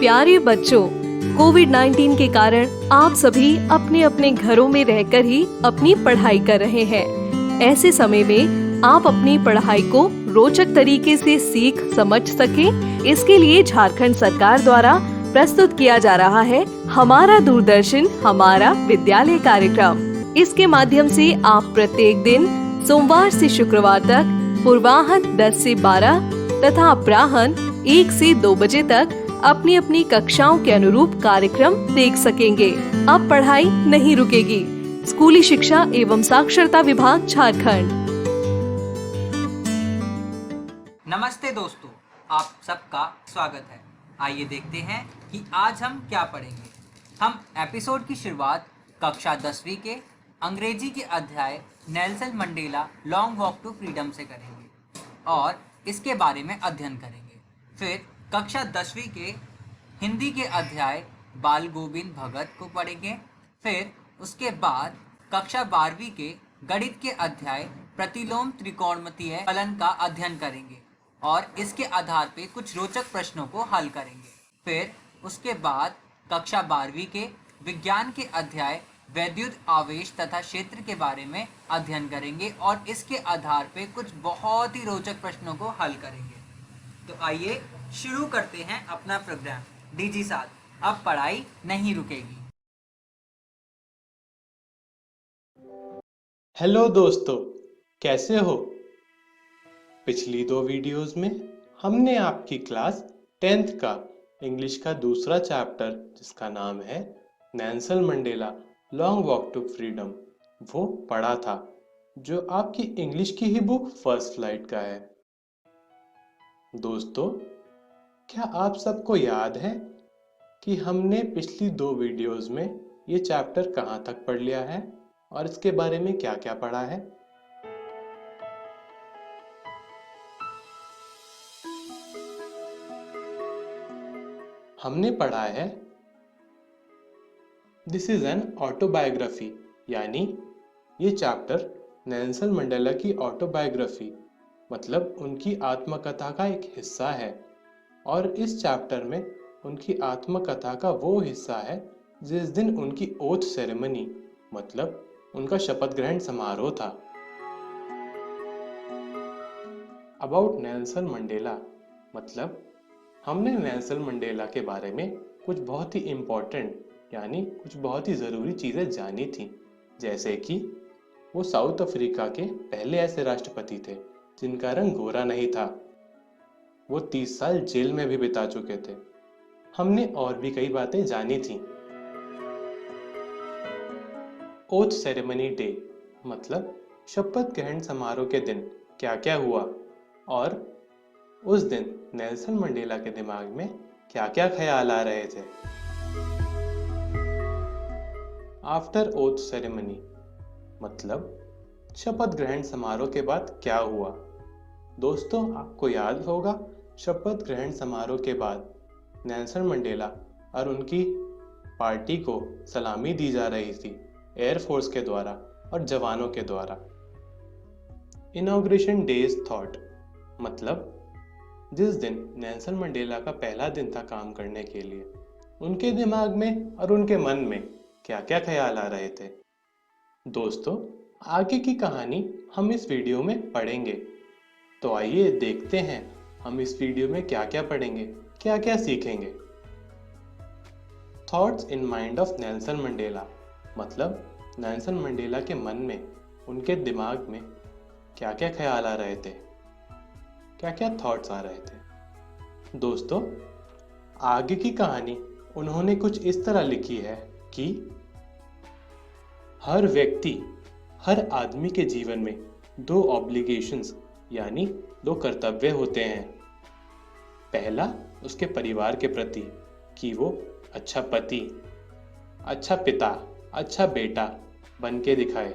प्यारे बच्चों, कोविड-19 के कारण आप सभी अपने अपने घरों में रहकर ही अपनी पढ़ाई कर रहे हैं। ऐसे समय में आप अपनी पढ़ाई को रोचक तरीके से सीख समझ सकें, इसके लिए झारखंड सरकार द्वारा प्रस्तुत किया जा रहा है हमारा दूरदर्शन हमारा विद्यालय कार्यक्रम। इसके माध्यम से आप प्रत्येक दिन सोमवार से शुक्रवार तक पूर्वाह्न 10 से 12 तथा अपराह्न 1 से 2 बजे तक अपनी अपनी कक्षाओं के अनुरूप कार्यक्रम देख सकेंगे। अब पढ़ाई नहीं रुकेगी। स्कूली शिक्षा एवं साक्षरता विभाग झारखंड। नमस्ते दोस्तों, आप सबका स्वागत है। आइए देखते हैं कि आज हम क्या पढ़ेंगे। हम एपिसोड की शुरुआत कक्षा 10वीं के अंग्रेजी के अध्याय Nelson Mandela long walk to freedom से करेंगे और इसके बारे में अध्ययन करेंगे। फिर कक्षा 10वीं के हिंदी के अध्याय बाल गोविंद भगत को पढ़ेंगे। फिर उसके बाद कक्षा 12वीं के गणित के अध्याय प्रतिलोम त्रिकोणमितीय फलन का अध्ययन करेंगे और इसके आधार पे कुछ रोचक प्रश्नों को हल करेंगे। फिर उसके बाद कक्षा 12वीं के विज्ञान के अध्याय वैद्युत आवेश तथा क्षेत्र के बारे में अध्ययन करेंगे और इसके आधार पे कुछ बहुत ही रोचक प्रश्नों को हल करेंगे। तो आइए शुरू करते हैं अपना प्रोग्राम। डीजी साहब, अब पढ़ाई नहीं रुकेगी। हेलो दोस्तों, कैसे हो? पिछली 2 वीडियोस में हमने आपकी क्लास 10th का इंग्लिश का दूसरा चैप्टर, जिसका नाम है Nelson Mandela long walk to freedom, वो पढ़ा था, जो आपकी इंग्लिश की ही बुक फर्स्ट फ्लाइट का है। दोस्तों, क्या आप सबको याद है कि हमने पिछली 2 वीडियोस में ये चैप्टर कहाँ तक पढ़ लिया है और इसके बारे में क्या क्या पढ़ा है? हमने पढ़ा है दिस इज एन ऑटोबायोग्राफी, यानी ये चैप्टर नेल्सन मंडेला की ऑटोबायोग्राफी मतलब उनकी आत्मकथा का एक हिस्सा है। और इस चैप्टर में उनकी आत्मकथा का वो हिस्सा है जिस दिन उनकी ओथ सेरेमनी मतलब उनका शपथ ग्रहण समारोह था। अबाउट नेल्सन मंडेला मतलब हमने नेल्सन मंडेला के बारे में कुछ बहुत ही इम्पोर्टेंट यानी कुछ बहुत ही ज़रूरी चीज़ें जानी थी, जैसे कि वो साउथ अफ्रीका के पहले ऐसे राष्ट्रपति थे जिनका रंग गोरा नहीं था। वो 30 साल जेल में भी बिता चुके थे। हमने और भी कई बातें जानी थी। ओथ सेरेमनी डे मतलब शपथ ग्रहण समारोह के दिन क्या क्या हुआ और उस दिन नेल्सन मंडेला के दिमाग में क्या क्या ख्याल आ रहे थे। आफ्टर ओथ सेरेमनी मतलब शपथ ग्रहण समारोह के बाद क्या हुआ। दोस्तों, आपको याद होगा शपथ ग्रहण समारोह के बाद नेल्सन मंडेला और उनकी पार्टी को सलामी दी जा रही थी एयरफोर्स के द्वारा और जवानों के द्वारा। इनॉग्रेशन डेज थॉट मतलब जिस दिन नेल्सन मंडेला का पहला दिन था काम करने के लिए, उनके दिमाग में और उनके मन में क्या क्या ख्याल आ रहे थे। दोस्तों, आगे की कहानी हम इस वीडियो में पढ़ेंगे, तो आइए देखते हैं हम इस वीडियो में क्या क्या पढ़ेंगे, क्या क्या सीखेंगे। Thoughts in mind of Nelson Mandela मतलब नेल्सन मंडेला के मन में, उनके दिमाग में क्या क्या ख्याल आ रहे थे, क्या क्या थॉट्स आ रहे थे। दोस्तों, आगे की कहानी उन्होंने कुछ इस तरह लिखी है कि हर व्यक्ति, हर आदमी के जीवन में 2 ऑब्लिगेशंस यानी 2 कर्तव्य होते हैं। पहला उसके परिवार के प्रति कि वो अच्छा पति, अच्छा पिता, अच्छा बेटा बन के दिखाए,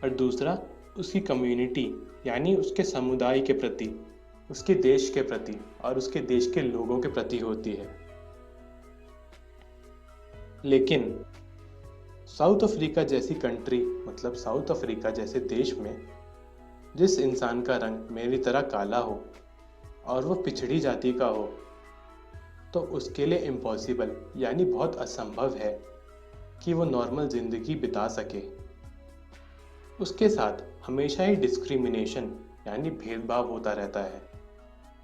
और दूसरा उसकी कम्युनिटी यानी उसके समुदाय के प्रति, उसके देश के प्रति और उसके देश के लोगों के प्रति होती है। लेकिन साउथ अफ्रीका जैसी कंट्री मतलब साउथ अफ्रीका जैसे देश में जिस इंसान का रंग मेरी तरह काला हो और वो पिछड़ी जाति का हो, तो उसके लिए इम्पॉसिबल यानी बहुत असंभव है कि वो नॉर्मल ज़िंदगी बिता सके। उसके साथ हमेशा ही डिस्क्रिमिनेशन यानी भेदभाव होता रहता है,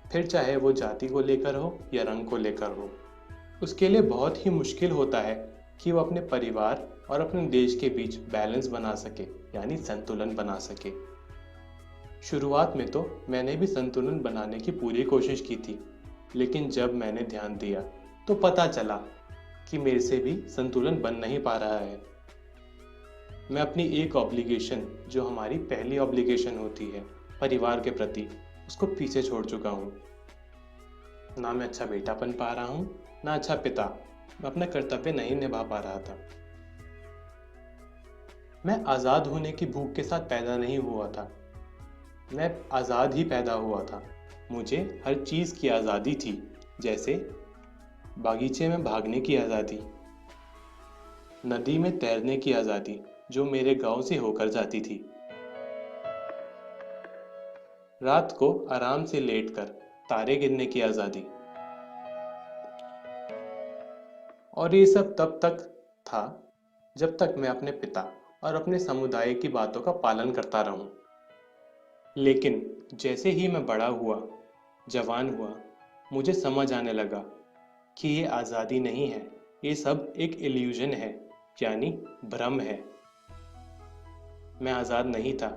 फिर चाहे वो जाति को लेकर हो या रंग को लेकर हो। उसके लिए बहुत ही मुश्किल होता है कि वो अपने परिवार और अपने देश के बीच बैलेंस बना सके यानी संतुलन बना सके। शुरुआत में तो मैंने भी संतुलन बनाने की पूरी कोशिश की थी, लेकिन जब मैंने ध्यान दिया तो पता चला कि मेरे से भी संतुलन बन नहीं पा रहा है। मैं अपनी एक ऑब्लिगेशन, जो हमारी पहली ऑब्लिगेशन होती है परिवार के प्रति, उसको पीछे छोड़ चुका हूँ। ना मैं अच्छा बेटा बन पा रहा हूँ, ना अच्छा पिता। मैं अपना कर्तव्य नहीं निभा पा रहा था। मैं आज़ाद होने की भूख के साथ पैदा नहीं हुआ था, मैं आज़ाद ही पैदा हुआ था। मुझे हर चीज़ की आज़ादी थी, जैसे बागीचे में भागने की आज़ादी, नदी में तैरने की आज़ादी जो मेरे गांव से होकर जाती थी, रात को आराम से लेटकर तारे गिनने की आज़ादी। और ये सब तब तक था जब तक मैं अपने पिता और अपने समुदाय की बातों का पालन करता रहूं। लेकिन जैसे ही मैं बड़ा हुआ, जवान हुआ, मुझे समझ आने लगा कि ये आज़ादी नहीं है, ये सब एक इल्यूजन है यानी भ्रम है। मैं आज़ाद नहीं था।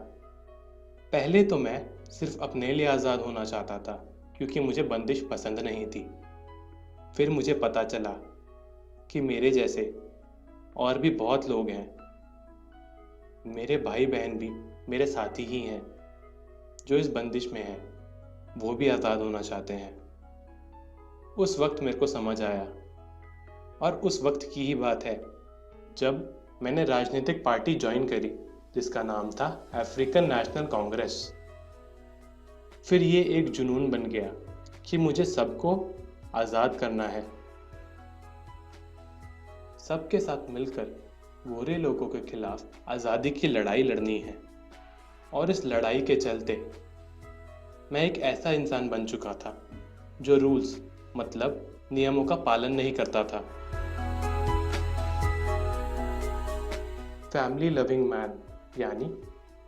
पहले तो मैं सिर्फ अपने लिए आज़ाद होना चाहता था क्योंकि मुझे बंदिश पसंद नहीं थी। फिर मुझे पता चला कि मेरे जैसे और भी बहुत लोग हैं। मेरे भाई बहन भी मेरे साथी ही हैं जो इस बंदिश में हैं, वो भी आज़ाद होना चाहते हैं। उस वक्त मेरे को समझ आया, और उस वक्त की ही बात है जब मैंने राजनीतिक पार्टी ज्वाइन करी जिसका नाम था अफ्रीकन नेशनल कांग्रेस। फिर ये एक जुनून बन गया कि मुझे सबको आज़ाद करना है, सबके साथ मिलकर बुरे लोगों के खिलाफ आज़ादी की लड़ाई लड़नी है। और इस लड़ाई के चलते मैं एक ऐसा इंसान बन चुका था जो रूल्स मतलब नियमों का पालन नहीं करता था। फैमिली लविंग मैन यानी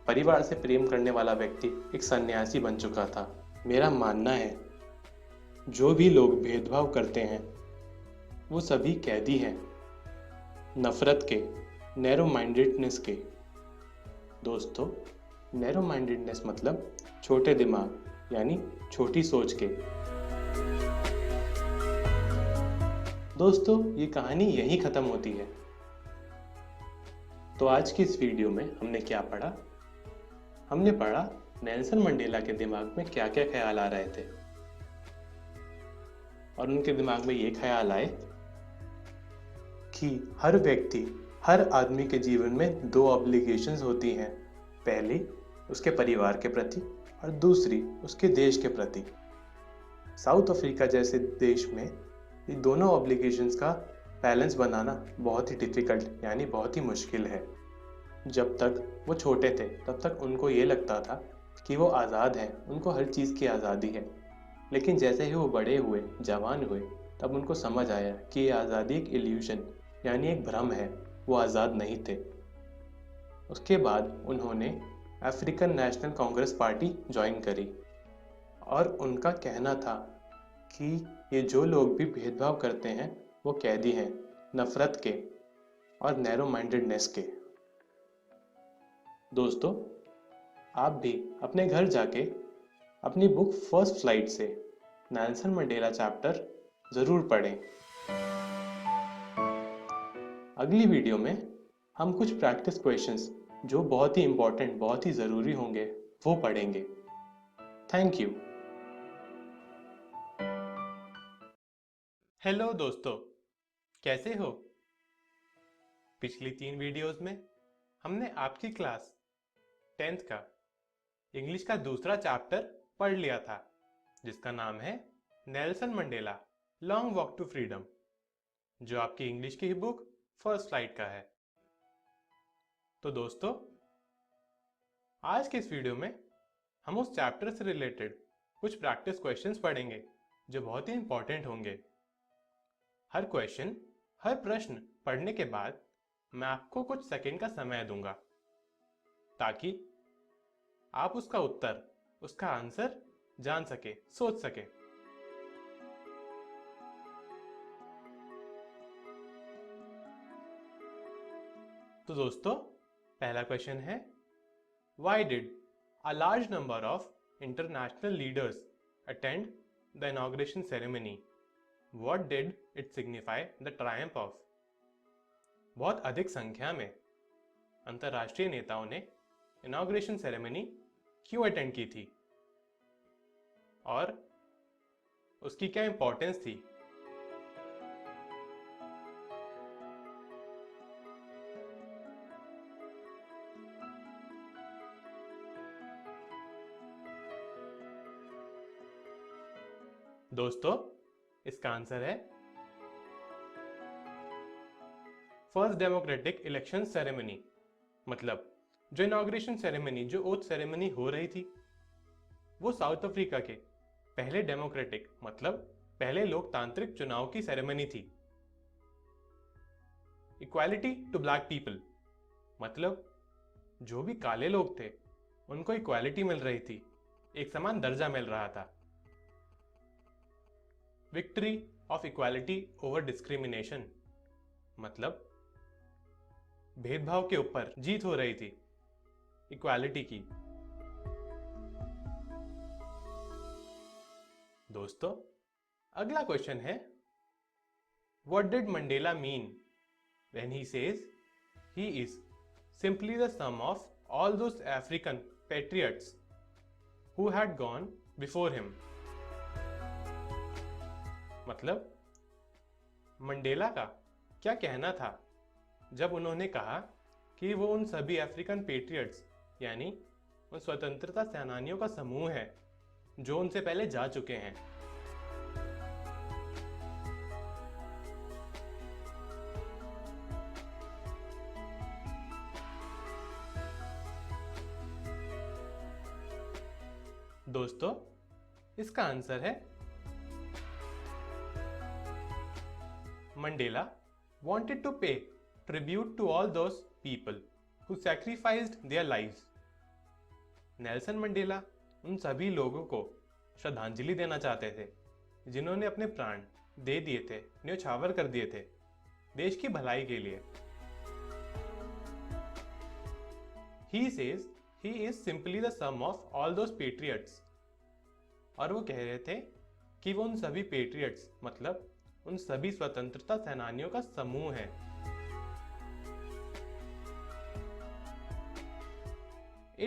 परिवार से प्रेम करने वाला व्यक्ति एक सन्यासी बन चुका था। मेरा मानना है जो भी लोग भेदभाव करते हैं वो सभी कैदी हैं, नफरत के, नैरो माइंडेडनेस के। दोस्तों, नैरो माइंडेडनेस मतलब छोटे दिमाग यानी छोटी सोच के। दोस्तों, ये कहानी यहीं ख़त्म होती है। तो आज की इस वीडियो में हमने क्या पढ़ा? हमने पढ़ा नेल्सन मंडेला के दिमाग में क्या क्या ख्याल आ रहे थे, और उनके दिमाग में ये ख्याल आए कि हर व्यक्ति, हर आदमी के जीवन में दो ऑब्लिगेशंस होती हैं। पहली उसके परिवार के प्रति और दूसरी उसके देश के प्रति। साउथ अफ्रीका जैसे देश में ये दोनों ऑब्लिगेशंस का बैलेंस बनाना बहुत ही डिफ़िकल्ट यानी बहुत ही मुश्किल है। जब तक वो छोटे थे तब तक उनको ये लगता था कि वो आज़ाद हैं, उनको हर चीज़ की आज़ादी है। लेकिन जैसे ही वो बड़े हुए, जवान हुए, तब उनको समझ आया कि ये आज़ादी एक इल्यूजन यानी एक भ्रम है, वो आज़ाद नहीं थे। उसके बाद उन्होंने African national Congress party join करी, और उनका कहना था कि ये जो लोग भी भेदभाव करते हैं वो कैदी हैं, नफ़रत के और नैरो माइंडेडनेस के। दोस्तों, आप भी अपने घर जाके अपनी बुक फर्स्ट फ्लाइट से नेल्सन मंडेला चैप्टर ज़रूर पढ़ें। अगली वीडियो में हम कुछ प्रैक्टिस क्वेश्चंस जो बहुत ही इम्पोर्टेंट, बहुत ही ज़रूरी होंगे, वो पढ़ेंगे। Thank you. हेलो दोस्तों, कैसे हो? पिछली 3 वीडियोस में हमने आपकी क्लास 10th का इंग्लिश का दूसरा चैप्टर पढ़ लिया था जिसका नाम है Nelson Mandela long walk to freedom, जो आपकी इंग्लिश की ही बुक फर्स्ट फ्लाइट का है। तो दोस्तों, आज के इस वीडियो में हम उस चैप्टर से रिलेटेड कुछ प्रैक्टिस क्वेश्चंस पढ़ेंगे जो बहुत ही इंपॉर्टेंट होंगे। हर क्वेश्चन, हर प्रश्न पढ़ने के बाद मैं आपको कुछ सेकंड का समय दूंगा ताकि आप उसका उत्तर, उसका आंसर जान सके, सोच सके। तो दोस्तों, पहला क्वेश्चन है, Why did a large number of international leaders attend the inauguration ceremony? What did it signify the triumph of? बहुत अधिक संख्या में अंतर्राष्ट्रीय नेताओं ने इनॉग्रेशन सेरेमनी क्यों अटेंड की थी और उसकी क्या इंपॉर्टेंस थी? दोस्तों, इसका आंसर है फर्स्ट डेमोक्रेटिक इलेक्शन सेरेमनी। मतलब जो इनॉग्रेशन सेरेमनी, जो ओथ सेरेमनी हो रही थी, वो साउथ अफ्रीका के पहले डेमोक्रेटिक, मतलब पहले लोकतांत्रिक चुनाव की सेरेमनी थी। इक्वालिटी टू ब्लैक पीपल, मतलब जो भी काले लोग थे उनको इक्वालिटी मिल रही थी, एक समान दर्जा मिल रहा था। Victory of equality over discrimination, मतलब भेदभाव के ऊपर जीत हो रही थी इक्वालिटी की। दोस्तों, अगला क्वेश्चन है, what did Mandela mean when he says he is simply the sum of all those African patriots who had gone before him? मतलब मंडेला का क्या कहना था जब उन्होंने कहा कि वो उन सभी अफ्रीकन पेट्रियट्स, यानी उन स्वतंत्रता सेनानियों का समूह है जो उनसे पहले जा चुके हैं। दोस्तों, इसका आंसर है Mandela wanted to pay tribute to all those people who sacrificed their lives. Nelson Mandela उन सभी लोगों को श्रद्धांजलि देना चाहते थे जिन्होंने अपने प्राण दे दिए थे, न्योछावर कर दिए थे देश की भलाई के लिए। He says he is simply the sum of all those patriots. और वो कह रहे थे कि वो उन सभी पेट्रियट्स, मतलब उन सभी स्वतंत्रता सेनानियों का समूह है।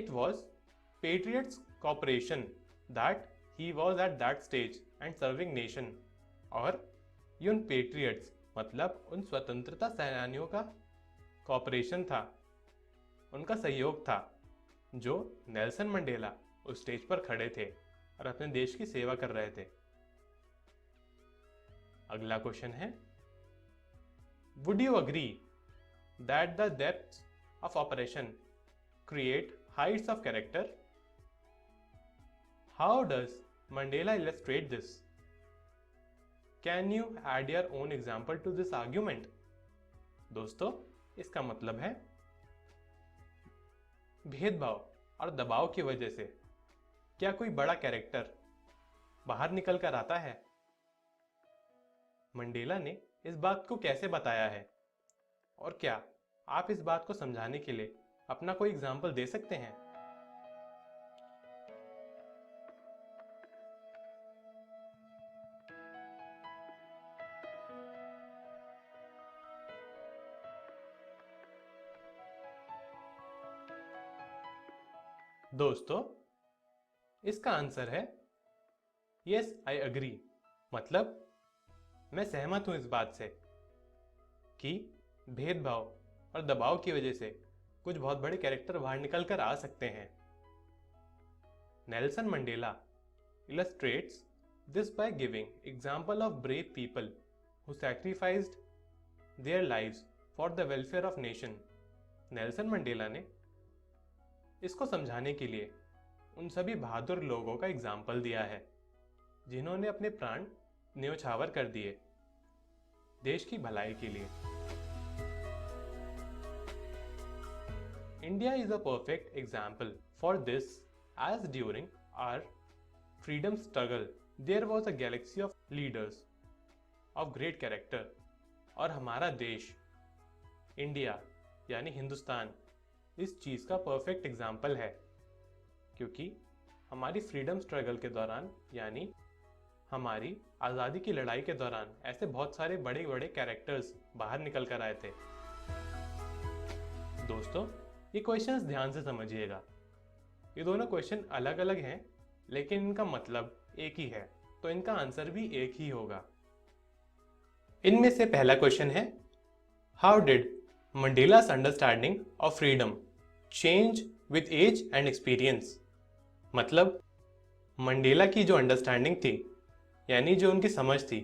It was Patriots Corporation that he was at that stage and serving nation. और ये उन पेट्रियट्स, मतलब उन स्वतंत्रता सेनानियों का कॉर्पोरेशन था, उनका सहयोग था, जो नेल्सन मंडेला उस स्टेज पर खड़े थे और अपने देश की सेवा कर रहे थे। अगला क्वेश्चन है, would you agree that the depths of operation create heights of character? How does Mandela illustrate this? Can you add your own example to this argument? दोस्तों, इसका मतलब है भेदभाव और दबाव की वजह से क्या कोई बड़ा कैरेक्टर बाहर निकल कर आता है? मंडेला ने इस बात को कैसे बताया है और क्या आप इस बात को समझाने के लिए अपना कोई एग्जाम्पल दे सकते हैं? दोस्तों, इसका आंसर है यस आई अग्री, मतलब मैं सहमत हूं इस बात से कि भेदभाव और दबाव की वजह से कुछ बहुत बड़े कैरेक्टर बाहर निकल कर आ सकते हैं। Nelson Mandela illustrates this by giving example of brave people who sacrificed their lives for the welfare of nation. Nelson Mandela ने इसको समझाने के लिए उन सभी बहादुर लोगों का एग्जाम्पल दिया है जिन्होंने अपने प्राण न्योछावर कर दिए देश की भलाई के लिए। India is a perfect example for this, as during our freedom struggle there was a galaxy of leaders of great character। और हमारा देश इंडिया यानी हिंदुस्तान इस चीज़ का परफेक्ट एग्जाम्पल है, क्योंकि हमारी फ्रीडम स्ट्रगल के दौरान यानी हमारी आज़ादी की लड़ाई के दौरान ऐसे बहुत सारे बड़े बड़े कैरेक्टर्स बाहर निकल कर आए थे। दोस्तों, ये क्वेश्चंस ध्यान से समझिएगा। ये दोनों क्वेश्चन अलग अलग हैं, लेकिन इनका मतलब एक ही है, तो इनका आंसर भी एक ही होगा। इनमें से पहला क्वेश्चन है, how did Mandela's understanding of freedom change with age and experience. मतलब मंडेला की जो अंडरस्टैंडिंग थी यानी जो उनकी समझ थी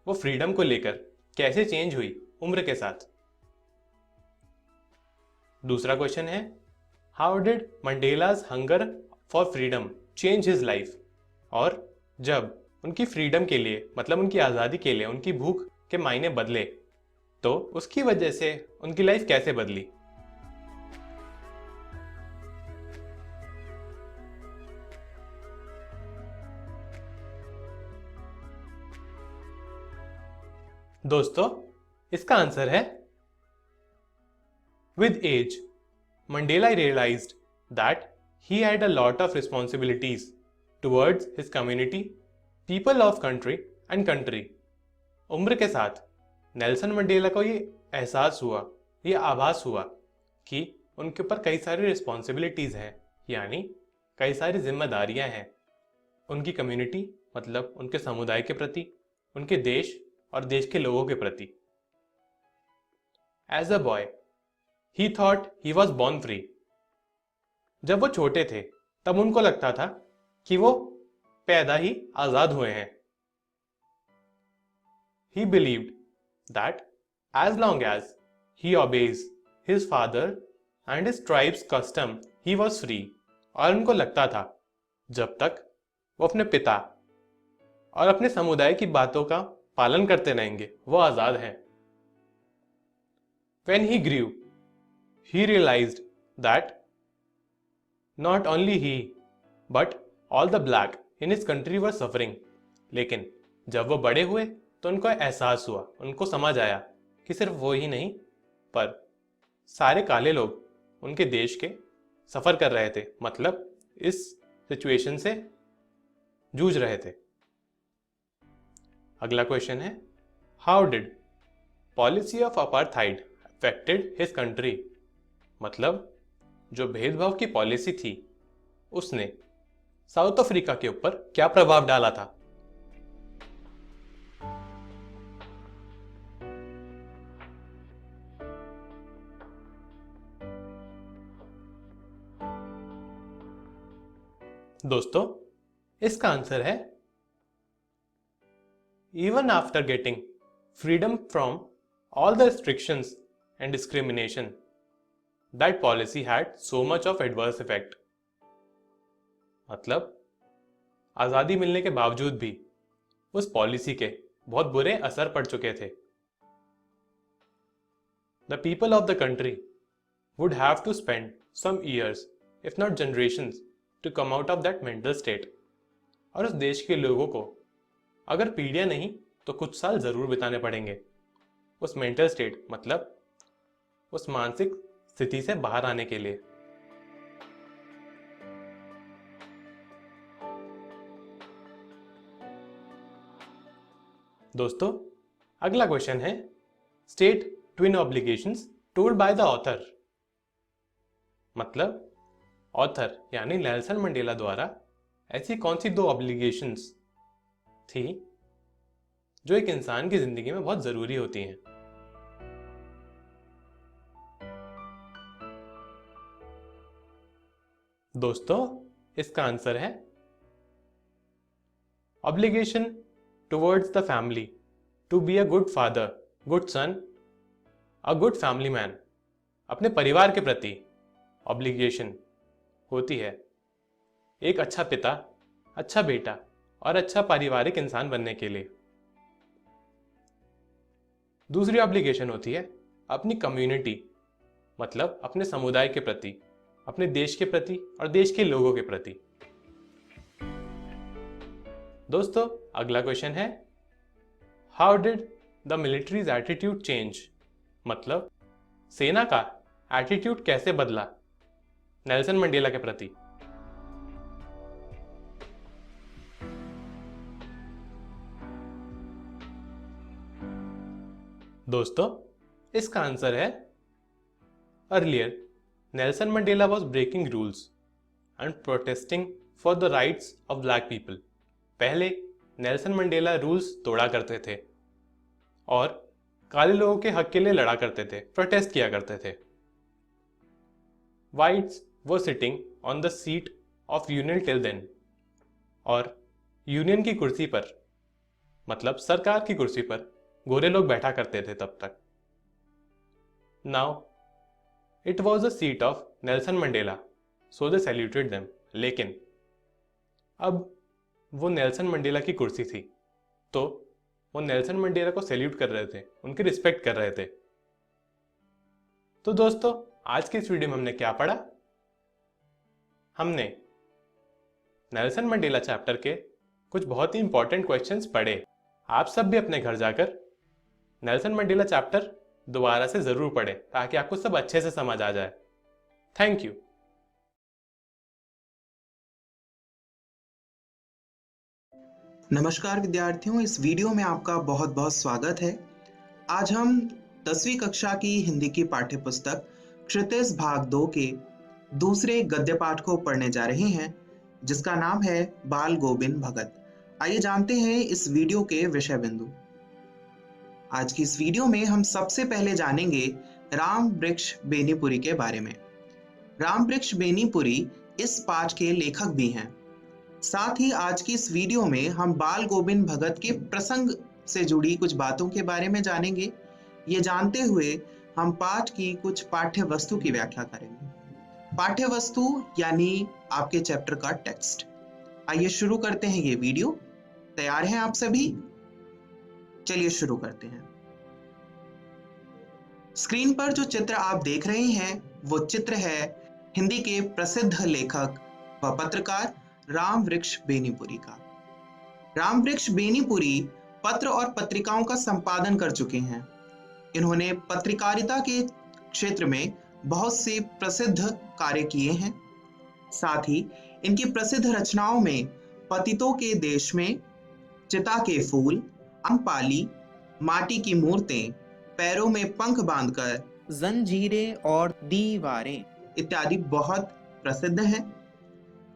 वो फ्रीडम को लेकर कैसे चेंज हुई उम्र के साथ। दूसरा क्वेश्चन है, how did Mandela's hunger for freedom change his life. और जब उनकी फ्रीडम के लिए मतलब उनकी आज़ादी के लिए उनकी भूख के मायने बदले तो उसकी वजह से उनकी लाइफ कैसे बदली। दोस्तों, इसका आंसर है, with age Mandela realized that he had a lot of responsibilities towards his community, people of country and country। उम्र के साथ नेल्सन मंडेला को ये एहसास हुआ, ये आभास हुआ कि उनके ऊपर कई सारी रिस्पॉन्सिबिलिटीज़ हैं, यानी कई सारी जिम्मेदारियां हैं उनकी कम्युनिटी मतलब उनके समुदाय के प्रति, उनके देश और देश के लोगों के प्रति। As a boy he thought he was born free. जब वो छोटे थे तब उनको लगता था कि वो पैदा ही आजाद हुए हैं। He believed that as long as he obeys his father and his tribe's custom he was free. और उनको लगता था जब तक वो अपने पिता और अपने समुदाय की बातों का पालन करते रहेंगे वो आजाद हैं। When he grew, he realized that not only he but all the black in his country were suffering। लेकिन जब वो बड़े हुए तो उनको एहसास हुआ, उनको समझ आया कि सिर्फ वो ही नहीं पर सारे काले लोग उनके देश के सफ़र कर रहे थे, मतलब इस सिचुएशन से जूझ रहे थे। अगला क्वेश्चन है, how did policy of apartheid affected his country. मतलब जो भेदभाव की पॉलिसी थी उसने साउथ अफ्रीका के ऊपर क्या प्रभाव डाला था। दोस्तों, इसका आंसर है, even after getting freedom from all the restrictions and discrimination, that policy had so much of adverse effect। मतलब आज़ादी मिलने के बावजूद भी उस पॉलिसी के बहुत बुरे असर पड़ चुके थे। The people of the country would have to spend some years, if not generations, to come out of that mental state। और उस देश के लोगों को अगर पीढ़ियां नहीं तो कुछ साल जरूर बिताने पड़ेंगे उस मेंटल स्टेट मतलब उस मानसिक स्थिति से बाहर आने के लिए। दोस्तों, अगला क्वेश्चन है, state twin obligations told by the author. मतलब ऑथर यानी नेल्सन मंडेला द्वारा ऐसी कौन सी दो ऑब्लिगेशंस थी जो एक इंसान की जिंदगी में बहुत जरूरी होती हैं। दोस्तों, इसका आंसर है, obligation towards the family to be a good father, good son, a good family man. अपने परिवार के प्रति ऑब्लिगेशन होती है एक अच्छा पिता, अच्छा बेटा और अच्छा पारिवारिक इंसान बनने के लिए। दूसरी ऑब्लिगेशन होती है अपनी कम्युनिटी, मतलब अपने समुदाय के प्रति, अपने देश के प्रति और देश के लोगों के प्रति। दोस्तों, अगला क्वेश्चन है, how did the militaries attitude change, मतलब सेना का एटीट्यूड कैसे बदला नेल्सन मंडेला के प्रति। दोस्तों, इसका आंसर है, earlier Nelson Mandela was breaking rules and protesting for the rights of black people. पहले नेल्सन मंडेला रूल्स तोड़ा करते थे और काले लोगों के हक के लिए लड़ा करते थे, प्रोटेस्ट किया करते थे। Whites were sitting on the seat of union till then, और यूनियन की कुर्सी पर, मतलब सरकार की कुर्सी पर गोरे लोग बैठा करते थे तब तक। Now it was the seat of Nelson Mandela, so they saluted them. लेकिन अब वो नेल्सन मंडेला की कुर्सी थी, तो वो नेल्सन मंडेला को सैल्यूट कर रहे थे, उनकी रिस्पेक्ट कर रहे थे। तो दोस्तों, आज की इस वीडियो में हमने क्या पढ़ा? हमने नेल्सन मंडेला चैप्टर के कुछ बहुत ही इंपॉर्टेंट क्वेश्चंस पढ़े। आप सब भी अपने घर जाकर नेल्सन मंडेला चैप्टर दोबारा से जरूर पढ़ें ताकि आपको सब अच्छे से समझ आ जाए। Thank you. नमस्कार विद्यार्थियों, इस वीडियो में आपका बहुत बहुत स्वागत है। आज हम 10वीं कक्षा की हिंदी की पाठ्य पुस्तक क्षितिज भाग 2 के दूसरे गद्य पाठ को पढ़ने जा रहे हैं, जिसका नाम है बाल गोविंद भगत। आइए जानते हैं इस वीडियो के विषय बिंदु। आज की इस वीडियो में हम सबसे पहले जानेंगे राम वृक्ष बेनीपुरी के बारे में। राम वृक्ष बेनीपुरी इस पाठ के लेखक भी हैं। साथ ही आज की इस वीडियो में हम बाल गोविंद भगत के प्रसंग से जुड़ी कुछ बातों के बारे में जानेंगे। ये जानते हुए हम पाठ की कुछ पाठ्य वस्तु की व्याख्या करेंगे। पाठ्य वस्तु यानी आपके चैप्टर का टेक्स्ट। आइए शुरू करते हैं ये वीडियो। तैयार हैं आप सभी? चलिए शुरू करते हैं। स्क्रीन पर जो चित्र आप देख रहे हैं वो चित्र है हिंदी के प्रसिद्ध लेखक व पत्रकार राम वृक्ष बेनीपुरी का। राम वृक्ष बेनीपुरी पत्र और पत्रिकाओं का संपादन कर चुके हैं। इन्होंने पत्रकारिता के क्षेत्र में बहुत से प्रसिद्ध कार्य किए हैं। साथ ही इनकी प्रसिद्ध रचनाओं में पतितों के देश में, चिता के फूल, अम्पाली, माटी की मूर्तें, पैरों में पंख बांधकर, जंजीरें और दीवारें इत्यादि बहुत प्रसिद्ध हैं।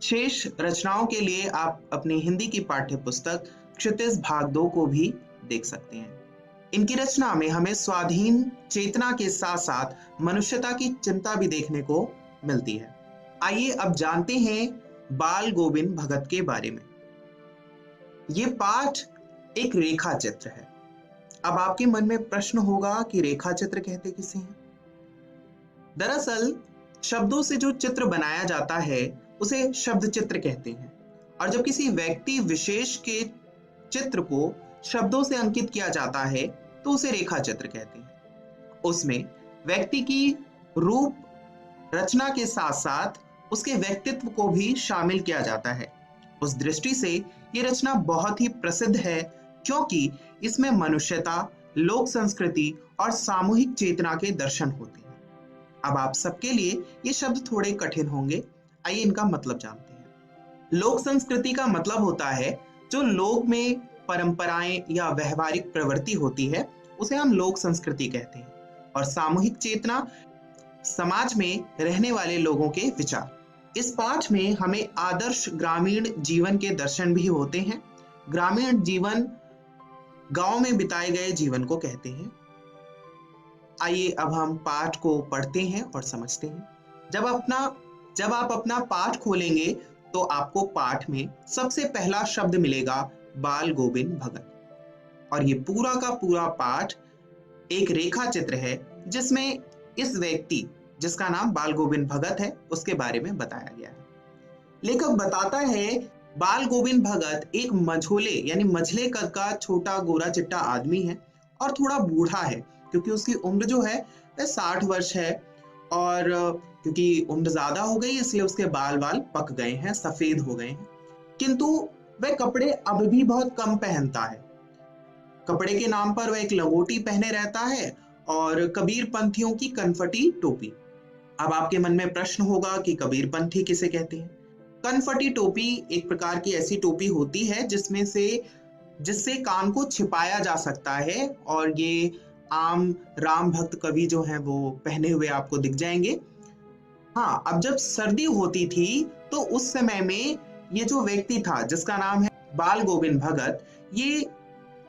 शेष रचनाओं के लिए आप अपनी हिंदी की पाठ्य पुस्तक क्षितिज भाग 2 को भी देख सकते हैं। इनकी रचना में हमें स्वाधीन चेतना के साथ साथ मनुष्यता की चिंता भी देखने को मिलती है। आइए अब जानते हैं बाल गोविंद भगत के बारे में। ये पाठ एक रेखा चित्र है। अब आपके मन में प्रश्न होगा कि रेखा चित्र कहते किसे हैं? दरअसल शब्दों से जो चित्र बनाया जाता है उसे शब्द चित्र कहते हैं, और जब किसी व्यक्ति विशेष के चित्र को शब्दों से अंकित किया जाता है तो उसे रेखा चित्र कहते हैं। उसमें व्यक्ति की रूप रचना के साथ साथ उसके व्यक्तित्व को भी शामिल किया जाता है। उस दृष्टि से ये रचना बहुत ही प्रसिद्ध है, क्योंकि इसमें मनुष्यता, लोक संस्कृति और सामूहिक चेतना के दर्शन होते हैं। अब आप सबके लिए ये शब्द थोड़े कठिन होंगे। आइए इनका मतलब जानते हैं। लोक संस्कृति का मतलब होता है जो लोक में परंपराएं या व्यवहारिक प्रवृत्ति होती है, उसे हम लोक संस्कृति कहते हैं। और सामूहिक चेतना, समाज में रहने वाले लोगों के विचार। इस पाठ में हमें आदर्श ग्रामीण जीवन के दर्शन भी होते हैं। ग्रामीण जीवन गांव में बिताए गए जीवन को कहते हैं। आइए अब हम पाठ को पढ़ते हैं और समझते हैं। जब आप अपना पाठ खोलेंगे तो आपको पाठ में सबसे पहला शब्द मिलेगा बाल गोविंद भगत। और ये पूरा का पूरा पाठ एक रेखा चित्र है जिसमें इस व्यक्ति जिसका नाम बाल गोविंद भगत है उसके बारे में बताया गया है। लेखक बताता है बाल गोविंद भगत एक मझोले यानी मझले कद का छोटा गोरा चिट्टा आदमी है और थोड़ा बूढ़ा है, क्योंकि उसकी उम्र जो है वह 60 वर्ष है। और क्योंकि उम्र ज्यादा हो गई इसलिए उसके बाल पक गए हैं, सफेद हो गए हैं। किंतु वह कपड़े अब भी बहुत कम पहनता है। कपड़े के नाम पर वह एक लंगोटी पहने रहता है और कबीर पंथियों की कनफटी टोपी। अब आपके मन में प्रश्न होगा कि कबीर पंथी किसे कहते हैं। कनफटी टोपी एक प्रकार की ऐसी टोपी होती है जिससे कान को छिपाया जा सकता है, और ये आम राम भक्त कवि जो हैं वो पहने हुए आपको दिख जाएंगे। हाँ, अब जब सर्दी होती थी तो उस समय में ये जो व्यक्ति था जिसका नाम है बाल गोविंद भगत, ये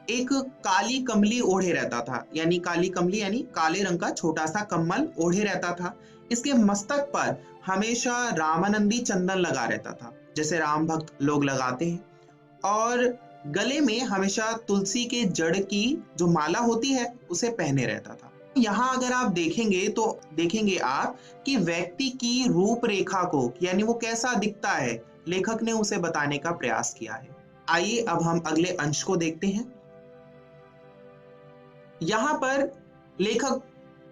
एक काली कमली ओढ़े रहता था, यानी काली कमली यानी काले रंग का छोटा सा कम्बल ओढ़े रहता था। इसके मस्तक पर हमेशा रामानंदी चंदन लगा रहता था, जैसे राम भक्त लोग लगाते हैं, और गले में हमेशा तुलसी के जड़ की जो माला होती है उसे पहने रहता था। यहाँ अगर आप देखेंगे तो देखेंगे आप कि व्यक्ति की रूपरेखा को, यानी वो कैसा दिखता है, लेखक ने उसे बताने का प्रयास किया है। आइए अब हम अगले अंश को देखते हैं। यहाँ पर लेखक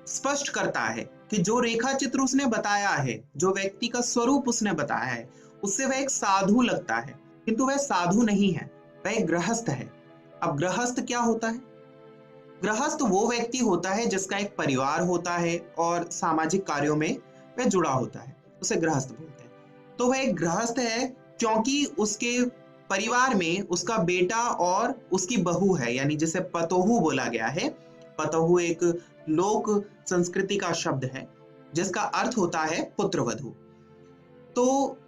स्पष्ट करता है कि जो रेखा चित्र उसने बताया है, जो व्यक्ति का स्वरूप उसने बताया है, उससे वह एक साधु लगता है, किंतु वह साधु नहीं है, वह एक गृहस्थ है। अब गृहस्थ क्या होता है? गृहस्थ वो व्यक्ति होता है जिसका एक परिवार होता है और सामाजिक कार्यों में वह जुड़ा होता है, उसे गृहस्थ बोलते हैं। तो वह एक गृहस्थ है क्योंकि उसके परिवार में उसका बेटा और उसकी बहू है, यानी जिसे पतोहू बोला गया है। पतोहू एक लोक संस्कृति का शब्द है जिसका अर्थ होता है पुत्रवधू। तो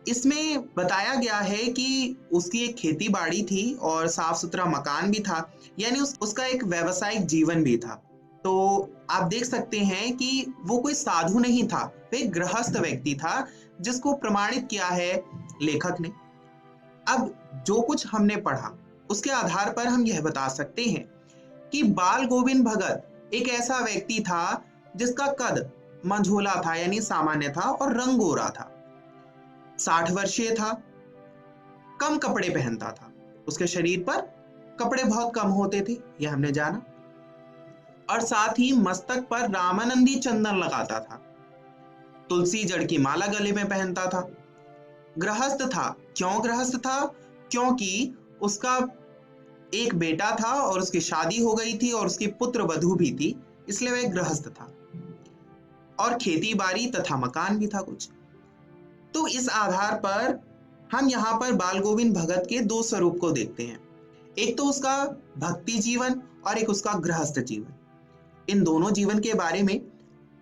इसमें बताया गया है कि उसकी एक खेती बाड़ी थी और साफ सुथरा मकान भी था, यानी उसका एक व्यावसायिक जीवन भी था। तो आप देख सकते हैं कि वो कोई साधु नहीं था, वह एक गृहस्थ व्यक्ति था जिसको प्रमाणित किया है लेखक ने। अब जो कुछ हमने पढ़ा उसके आधार पर हम यह बता सकते हैं कि बाल गोविंद भगत एक ऐसा व्यक्ति था जिसका कद मंझोला था, यानी सामान्य था, और रंग गोरा था। 60 वर्षीय था, कम कपड़े पहनता था, उसके शरीर पर कपड़े बहुत कम होते थे, यह हमने जाना, और साथ ही मस्तक पर रामानंदी चंदन लगाता था, तुलसी जड़ की माला गले में पहनता था। गृहस्थ था। क्यों गृहस्थ था? क्योंकि उसका एक बेटा था और उसकी शादी हो गई थी और उसकी पुत्र वधू भी थी, इसलिए वह गृहस्थ था, और खेती बाड़ी तथा मकान भी था कुछ। तो इस आधार पर हम यहाँ पर बाल गोविंद भगत के दो स्वरूप को देखते हैं, एक तो उसका भक्ति जीवन और एक उसका गृहस्थ जीवन। इन दोनों जीवन के बारे में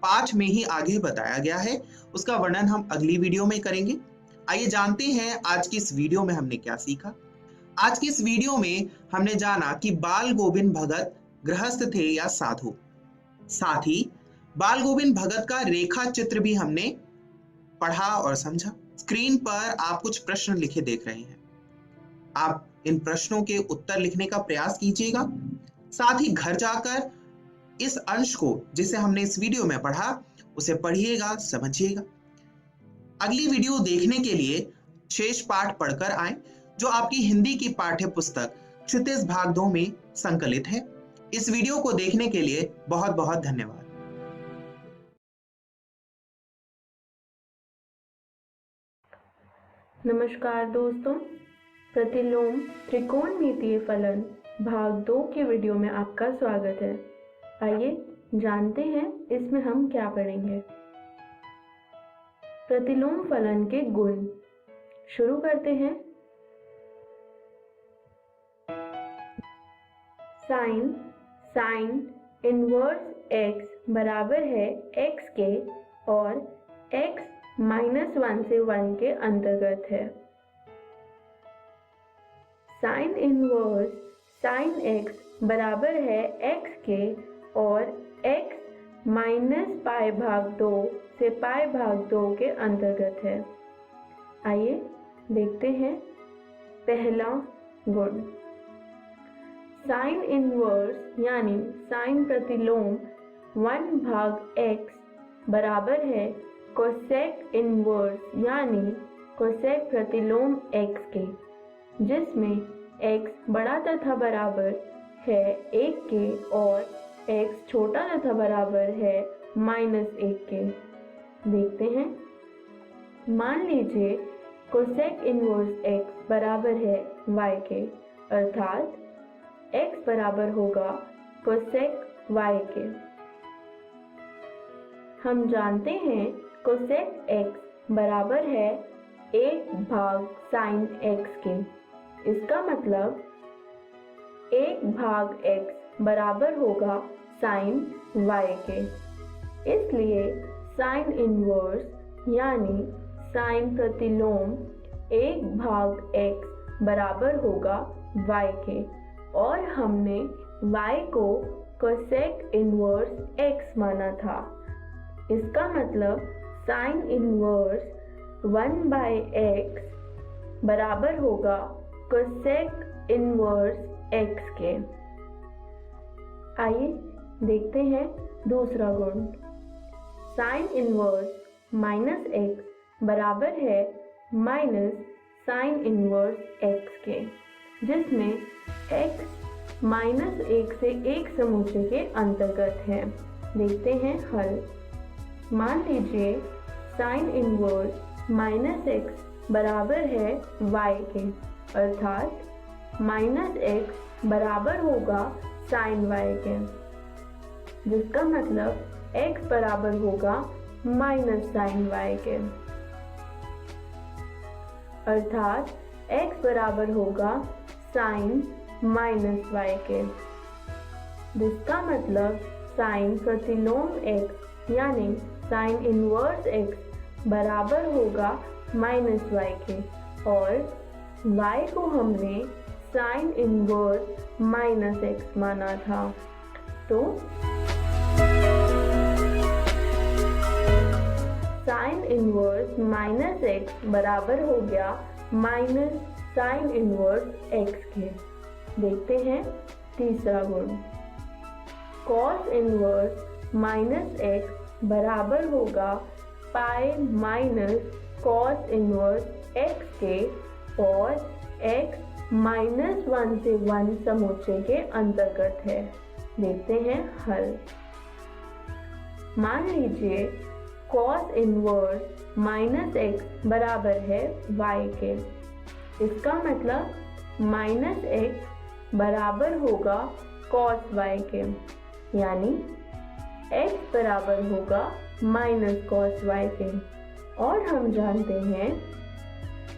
पाठ में ही आगे बताया गया है, उसका वर्णन हम अगली वीडियो में करेंगे। आइए जानते हैं आज की इस वीडियो में हमने क्या सीखा। आज की इस वीडियो में हमने जाना कि बाल गोविंद भगत गृहस्थ थे या साधु। साथ ही बाल गोविंद भगत का रेखा चित्र भी हमने पढ़ा और समझा। स्क्रीन पर आप कुछ प्रश्न लिखे देख रहे हैं, आप इन प्रश्नों के उत्तर लिखने का प्रयास कीजिएगा। साथ ही घर जाकर इस अंश को जिसे हमने इस वीडियो में पढ़ा उसे पढ़िएगा, समझिएगा। अगली वीडियो देखने के लिए शेष पाठ पढ़कर आएं, जो आपकी हिंदी की पाठ्य पुस्तक क्षितिज भाग 2 में संकलित है। इस वीडियो को देखने के लिए बहुत बहुत धन्यवाद। नमस्कार दोस्तों, प्रतिलोम त्रिकोणमितीय फलन भाग 2 के वीडियो में आपका स्वागत है। आइए जानते हैं इसमें हम क्या पढ़ेंगे। प्रतिलोम फलन के गुण शुरू करते हैं। साइन इनवर्स x बराबर है x के और x -1 से 1 के अंतर्गत है। साइन इनवर्स साइन x बराबर है x के और x -π/2 से π/2 के अंतर्गत है। आइए देखते हैं पहला गुण। साइन इनवर्स यानी साइन प्रतिलोम 1/x बराबर है कोसेक इनवर्स यानी कोसेक प्रतिलोम x के, जिसमें x बड़ा तथा बराबर है 1 के और x छोटा तथा बराबर है -1 के। देखते हैं। मान लीजिए कोसेक इनवर्स x बराबर है y के, अर्थात x बराबर होगा कोसेक y के। हम जानते हैं कोसेक x बराबर है 1 भाग साइन x के। इसका मतलब 1 भाग x बराबर होगा साइन y के। इसलिए साइन इनवर्स यानी साइन प्रतिलोम 1 भाग x बराबर होगा y के, और हमने y को कोसेक इनवर्स x माना था। इसका मतलब साइन इनवर्स 1/x बराबर होगा कोसेक इनवर्स x के। आइए देखते हैं दूसरा गुण। साइन इनवर्स -x बराबर है माइनस साइन इनवर्स x के, जिसमें x -1 से 1 समुच्चय के अंतर्गत है। देखते हैं हल। मान लीजिए साइन इनवर्स -x बराबर है y के, अर्थात -x बराबर होगा साइन y के, जिसका मतलब x बराबर होगा माइनस साइन y के, अर्थात x बराबर होगा साइन -y के, जिसका मतलब साइन प्रतिलोम x यानी साइन इनवर्स x बराबर होगा -y के, और y को हमने साइन इनवर्स -x माना था। तो साइन इनवर्स -x बराबर हो गया माइनस साइन इनवर्स x के। देखते हैं तीसरा गुण। कॉस इनवर्स -x बराबर होगा pi minus cos inverse x के, और x -1 से 1 समुच्चय के अंतर्गत है। देखते हैं हल। मान लीजिए कॉस इनवर्स -x बराबर है y के। इसका मतलब -x बराबर होगा cos y के, यानी x बराबर होगा -cos y के, और हम जानते हैं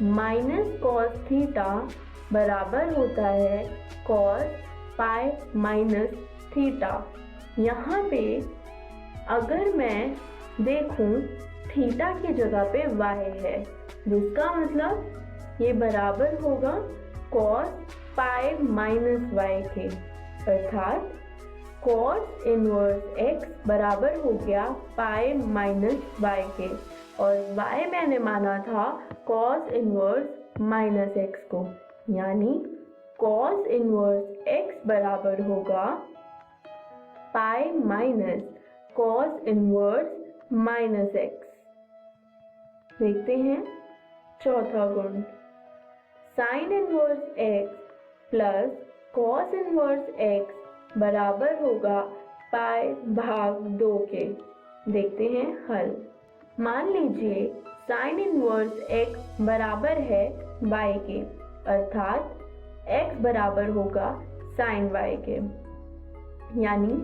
-cos थीटा बराबर होता है cos पाई माइनस थीटा। यहाँ पे अगर मैं देखूं थीटा की जगह पे y है, जिसका मतलब ये बराबर होगा cos पाई माइनस y के, अर्थात cos इनवर्स x बराबर हो गया पाई माइनस y के, और y मैंने माना था cos इनवर्स माइनस x को, यानी cos इनवर्स x बराबर होगा pi minus cos inverse minus x। देखते हैं चौथा गुण। Sine inverse x plus cos inverse x बराबर होगा पाई भाग 2 के। देखते हैं हल। मान लीजिए साइन इनवर्स x बराबर है y के, अर्थात x बराबर होगा साइन y के, यानी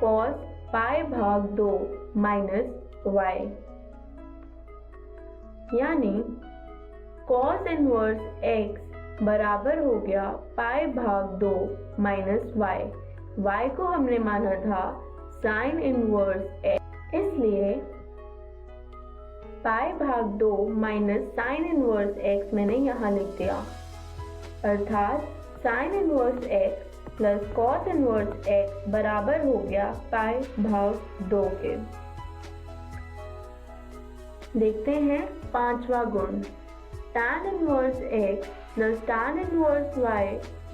cos पाई भाग 2 माइनस y, यानी cos इनवर्स x बराबर हो गया पाई भाग 2 माइनस y। y को हमने माना था साइन इनवर्स x, इसलिए पाई भाग 2 माइनस साइन इनवर्स x मैंने यहाँ लिख दिया, अर्थात sine inverse x plus cos inverse x बराबर हो गया पाई भाग 2 के। देखते हैं पांचवा गुण। tan inverse x plus tan inverse y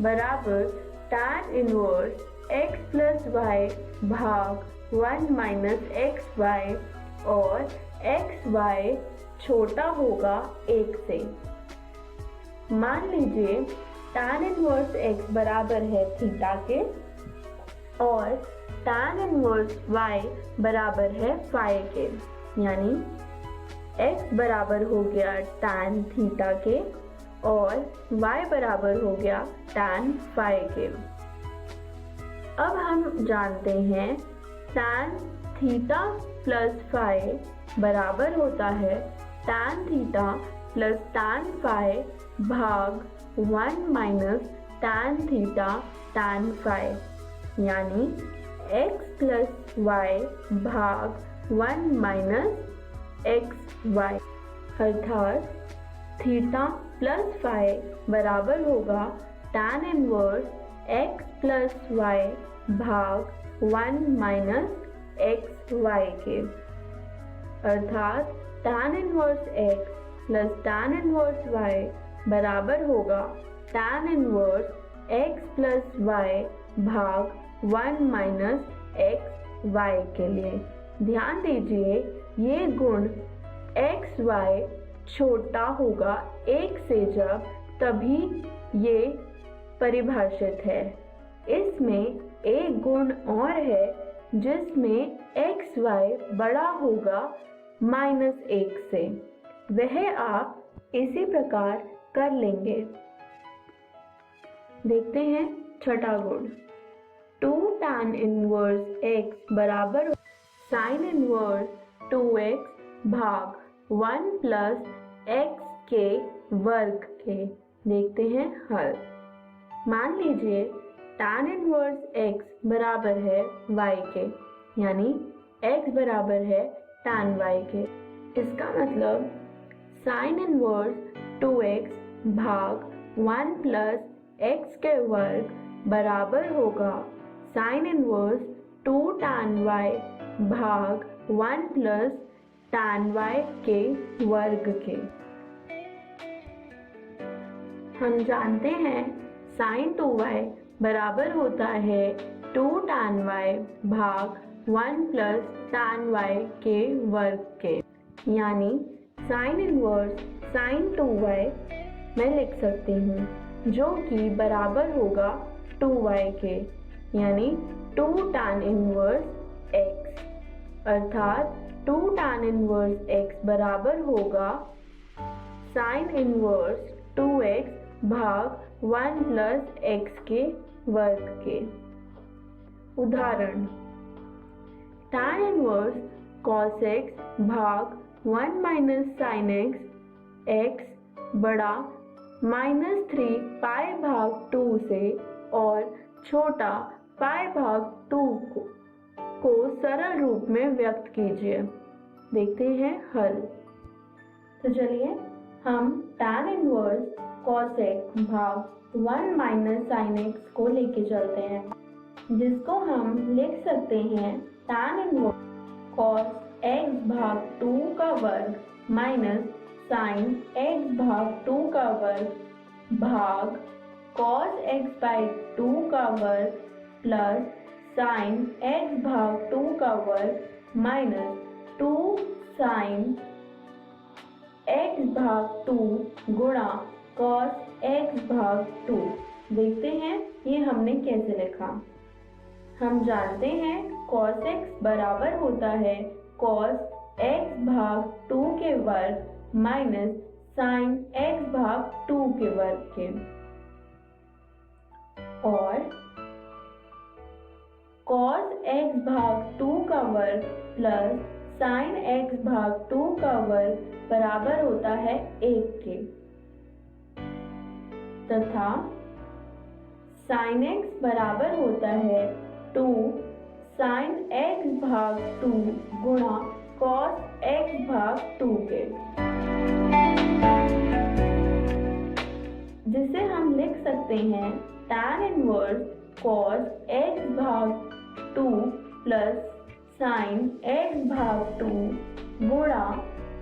बराबर tan inverse x plus y भाग 1 माइनस xy, और xy छोटा होगा 1 से। मान लीजिए tan इनवर्स x बराबर है थीटा के, और tan इनवर्स y बराबर है phi के, यानी x बराबर हो गया tan थीटा के और y बराबर हो गया tan phi के। अब हम जानते हैं tan थीटा प्लस phi बराबर होता है tan theta plus tan phi भाग 1 minus tan theta tan phi, यानी x प्लस y भाग 1 माइनस एक्स वाई, अर्थात थीटा प्लस फाई बराबर होगा tan inverse x plus y भाग 1 माइनस एक्स वाई के, अर्थात tan inverse x plus tan inverse y बराबर होगा tan inverse x plus y भाग 1 माइनस एक्स वाई के लिए। ध्यान दीजिए ये गुण एक्स वाई छोटा होगा 1 से जब तभी ये परिभाषित है। इसमें एक गुण और है जिसमें एक्स वाई बड़ा होगा -1 से, वह आप इसी प्रकार कर लेंगे। देखते हैं छठा गुण, 2 tan इनवर्स x बराबर साइन इनवर्स 2x भाग 1 प्लस x के वर्ग के। देखते हैं हल। मान लीजिए tan इनवर्स x बराबर है y के, यानी x बराबर है tan y के। इसका मतलब साइन इनवर्स 2x भाग 1 प्लस x के वर्ग बराबर होगा साइन इनवर्स 2 tan y भाग 1 प्लस tan y के वर्ग के। हम जानते हैं साइन 2y बराबर होता है 2 tan y भाग 1 प्लस tan y के वर्ग के, यानी साइन इनवर्स साइन 2y मैं लिख सकती हूँ जो कि बराबर होगा 2y के, यानी 2 tan इनवर्स x, अर्थात 2 tan इनवर्स x बराबर होगा साइन इनवर्स 2x भाग 1 प्लस x के वर्ग के। उदाहरण, tan इनवर्स cos x भाग 1 माइनस sin x बड़ा -3 पाई भाग 2 से और छोटा पाई भाग 2 को सरल रूप में व्यक्त कीजिए। देखते हैं हल। तो चलिए हम tan इनवर्स cos x भाग 1 माइनस sin x को लेके चलते हैं, जिसको हम लिख सकते हैं tan इनवर्स cos x भाग 2 का वर्ग माइनस sin x भाग 2 का वर्ग भाग cos x बाई 2 का वर्ग प्लस sin x भाग 2 का वर्ग माइनस 2 sin x भाग 2 गुणा cos x भाग 2। देखते हैं ये हमने कैसे लिखा। हम जानते हैं cos x बराबर होता है cos x भाग 2 के वर्ग माइनस sin x भाग 2 के वर्ग के, और cos x भाग 2 का वर्ग प्लस sin x भाग 2 का वर्ग बराबर होता है 1 के, तथा sin x बराबर होता है 2 sin x भाग 2 गुणा cos x भाग 2 के, जिसे हम लिख सकते हैं tan इनवर्स cos x भाग 2 प्लस sin x भाग 2 गुणा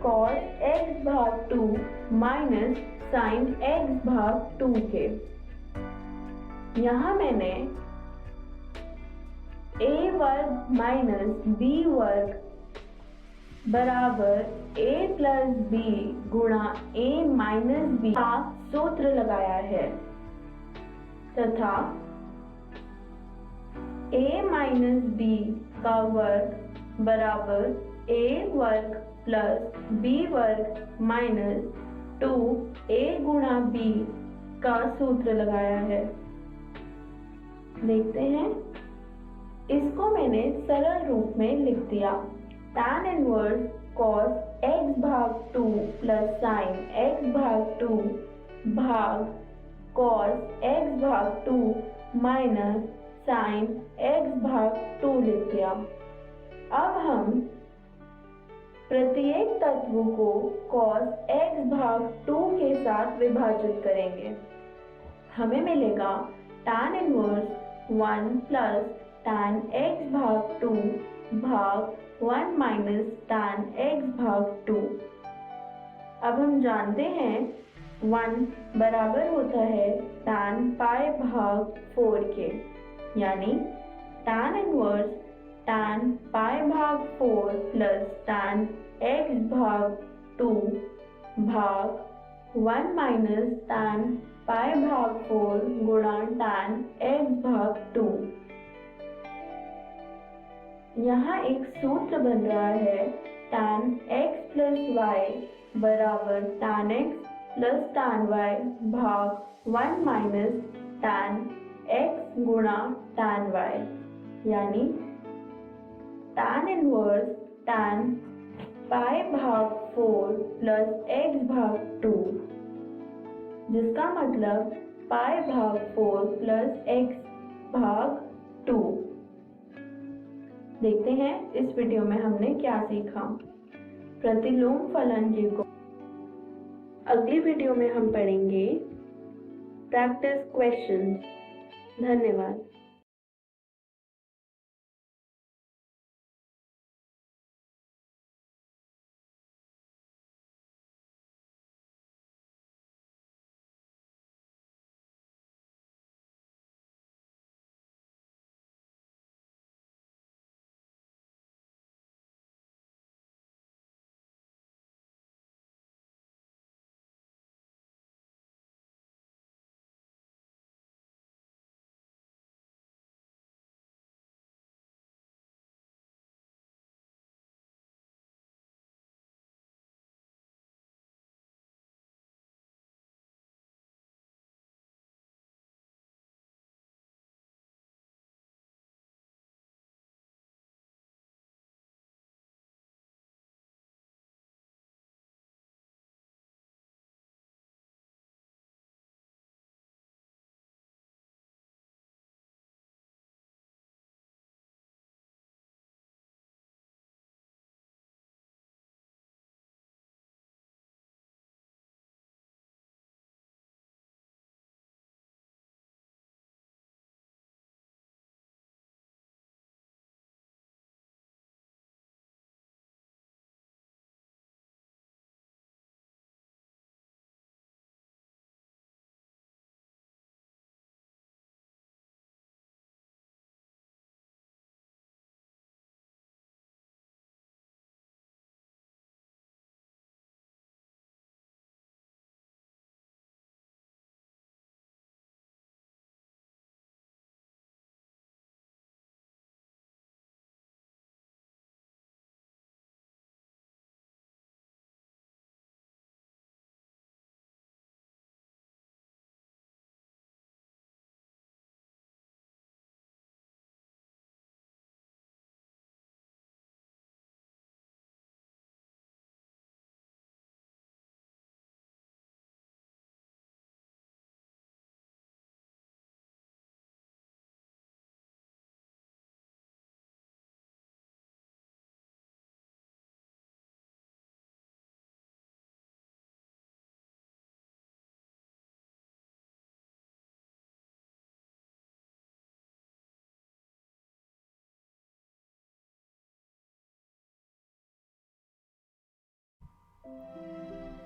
cos x भाग 2 माइनस sin x भाग 2 के। यहाँ मैंने a वर्ग माइनस b वर्ग बराबर a प्लस b गुणा a माइनस b का सूत्र लगाया है, तथा a माइनस बी का वर्ग बराबर a वर्ग प्लस b वर्ग माइनस 2a गुणा b का सूत्र लगाया है। देखते हैं, इसको मैंने सरल रूप में लिख दिया। tan इनवर्स cos x भाग 2 प्लस sin x भाग 2 भाग cos x भाग 2 माइनस sin x भाग 2 लिख दिया। अब हम प्रत्येक तत्व को cos x भाग 2 के साथ विभाजित करेंगे। हमें मिलेगा tan inverse 1 plus tan x भाग 2 भाग 1 माइनस tan x भाग 2। अब हम जानते हैं 1 बराबर होता है tan पाई भाग 4 के, यानी tan इनवर्स tan पाई भाग 4 प्लस tan x भाग 2 भाग 1 माइनस tan पाई भाग 4 गुणा tan x भाग 2। यहाँ एक सूत्र बन रहा है tan x प्लस y बराबर tan x plus tan y भाग 1 माइनस tan x गुणा tan y, यानी tan इनवर्स tan पाई भाग 4 प्लस x भाग 2, जिसका मतलब पाई भाग 4 प्लस x भाग 2। देखते हैं इस वीडियो में हमने क्या सीखा। प्रतिलोम फलन जी को अगली वीडियो में हम पढ़ेंगे प्रैक्टिस क्वेश्चंस। धन्यवाद।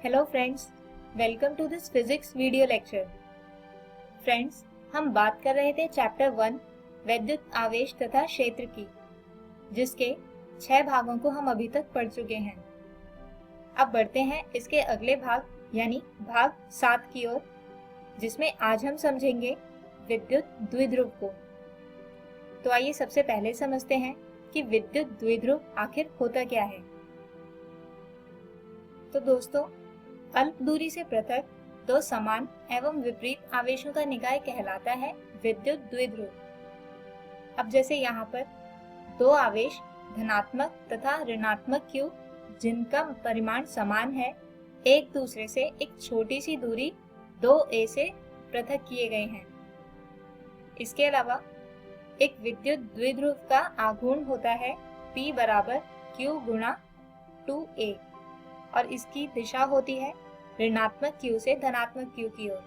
Hello friends, welcome to this physics video lecture. Friends, हम बात कर रहे थे चैप्टर 1 वैद्युत आवेश तथा क्षेत्र की, जिसके 6 भागों को हम अभी तक पढ़ चुके हैं। अब बढ़ते हैं इसके अगले भाग यानी भाग 7 की ओर, जिसमें आज हम समझेंगे विद्युत द्विध्रुव को। तो आइए सबसे पहले समझते हैं कि विद्युत द्विध्रुव आखिर होता क्या है। तो दोस्तों, अल्प दूरी से पृथक दो समान एवं विपरीत आवेशों का निकाय कहलाता है विद्युत द्विध्रुव। अब जैसे यहाँ पर दो आवेश धनात्मक तथा ऋणात्मक Q जिनका परिमाण समान है, एक दूसरे से एक छोटी सी दूरी 2a से पृथक किए गए हैं। इसके अलावा एक विद्युत द्विध्रुव का आघूर्ण होता है P बराबर Q गुणा 2a और इसकी दिशा होती है ऋणात्मक Q से धनात्मक Q की ओर।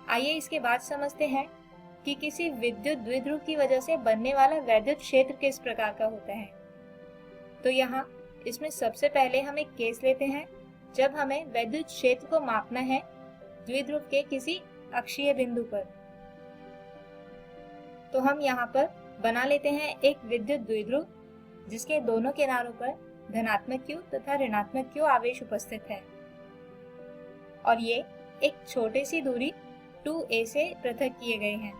आइए इसके बाद समझते हैं कि किसी विद्युत द्विध्रुव की वजह से बनने वाला वैद्युत क्षेत्र किस प्रकार का होता है। तो यहाँ इसमें सबसे पहले हम एक केस लेते हैं जब हमें वैद्युत क्षेत्र को मापना है द्विध्रुव के किसी अक्षीय बिंदु पर। तो हम यहाँ पर बना लेते हैं एक विद्युत द्विध्रुव जिसके दोनों किनारों पर धनात्मक Q तथा ऋणात्मक Q आवेश उपस्थित है और ये एक छोटी सी दूरी 2a से पृथक किए गए हैं।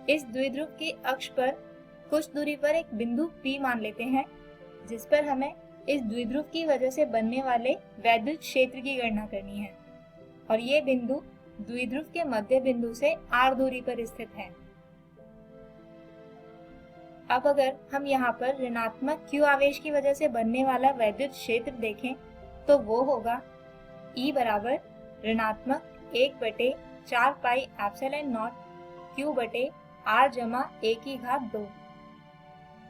इस द्विध्रुव के अक्ष पर कुछ दूरी पर एक बिंदु P मान लेते हैं जिस पर हमें इस द्विध्रुव की वजह से बनने वाले वैद्युत क्षेत्र की गणना करनी है और ये बिंदु द्विध्रुव के मध्य बिंदु से r दूरी पर स्थित है। अब अगर हम यहाँ पर ऋणात्मक Q आवेश की वजह से बनने वाला वैद्युत क्षेत्र देखें तो वो होगा E बराबर ऋणात्मक 1/4 पाई एप्सिलॉन नॉट Q बटे R जमा a की घात 2।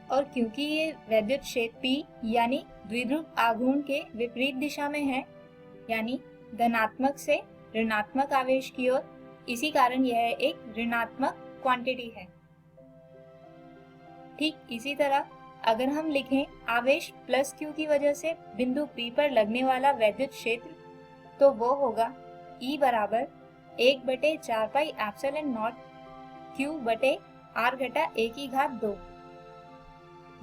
और क्योंकि ये वैद्युत क्षेत्र P यानी द्विध्रुव आघूर्ण के विपरीत दिशा में है, यानी धनात्मक से ऋणात्मक आवेश की ओर, इसी कारण यह एक ऋणात्मक क्वांटिटी है। ठीक इसी तरह अगर हम लिखें आवेश प्लस Q की वजह से बिंदु P पर लगने वाला वैद्युत क्षेत्र, तो वो होगा E बराबर 1/4 पाई एप्सिलॉन नॉट Q बटे R घटा a की घात 2,